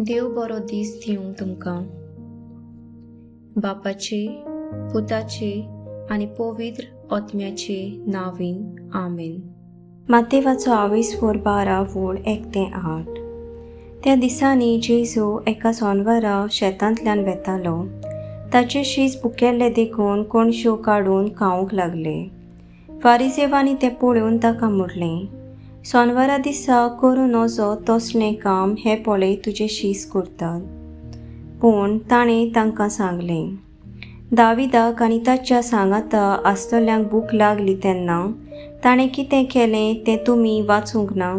देव बरो दीस दिवं तुमकां. बापाचे, पुताचे आनी पवित्र आत्म्याचे नांवीन आमेन. मातेवाचो 22:12-1-8. त्या दिसांनी जेजू एका सोनवारा शेतांतल्यान वेतालो. ताचे शीस भुकेल्ले देखून कोणश्यो काडून खावंक लागले. फारिसेवांनी तें पळोवन ताका म्हणलें, सोनवारा दिसा करून नजो तसलें काम हे पळय तुजे शीस करतात. पूण ताणें तांकां सांगलें, दाविदाक आनी ताच्या सांगाता आसतल्यांक भूक लागली तेन्ना ताणें कितें केलें तें तुमी वाचूंक ना.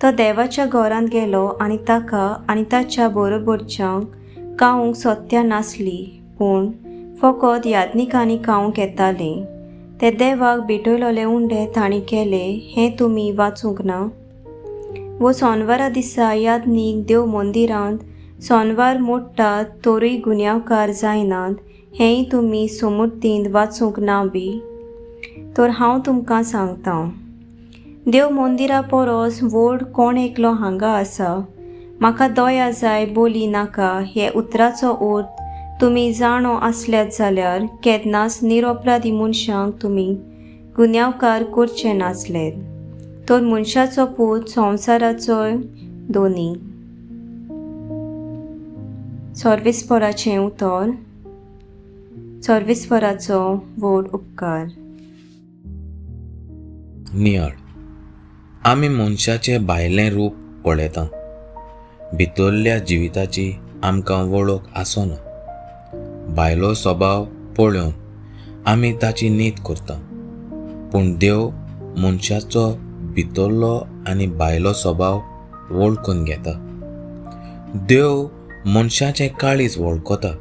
तो देवाच्या घरांत गेलो आनी ताका आनी ताच्या बरोबरच्यांक खावंक सोदत्या नासली, पूण फकत याज्ञिकांनी खावंक येतालें. ते देवाक भेटयलोले उंडे ताणें केले हें तुमी वाचूंक ना. वो सोनवारा दिसा याज्ञीक देव मंदिरांत सोनवार मोडटात तोरूय गुन्यांवकार जायनात हेंय तुमी समृद्धींत वाचूंक ना बी. तर हांव तुमकां सांगतां, देव मंदिरा परस व्हड कोण एकलो हांगा आसा. म्हाका दया जाय बोली नाका हे उतराचो अर्थ तुमी जाणो आसल्यात जाल्यार केन्नाच निरपराधी मनशांक तुमी गुन्यांवकार करचे नासलेत. तर मनशाचो पूत संवसाराचोय दोनी. सर्वेस्पराचें उतर. सर्वेस्पराचो व्हड उपकार. नियाळ आमी मनशाचें भायलें रूप पळयता, भितरल्या जिविताची आमकां वळख आसना. भायलो स्वभाव पळोवन आमी ताची नीत करता, पूण देव मनशाचो भितरलो आनी भायलो स्वभाव वळखून घेता. देव मनशाचें काळीज वळखता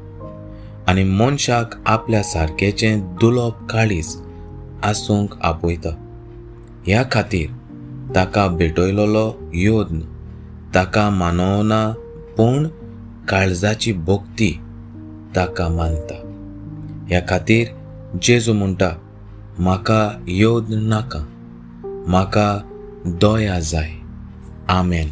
आनी मनशाक आपल्या सारकेचें दुलोप काळीज आसूंक आपयता. ह्या खातीर ताका भेटयलोलो योद्न ताका मानवना, पूण काळजाची भक्ती ताका मानता. ह्या खातीर जेजू म्हणटा, म्हाका योद्न नाका, म्हाका दया जाय. आमेन.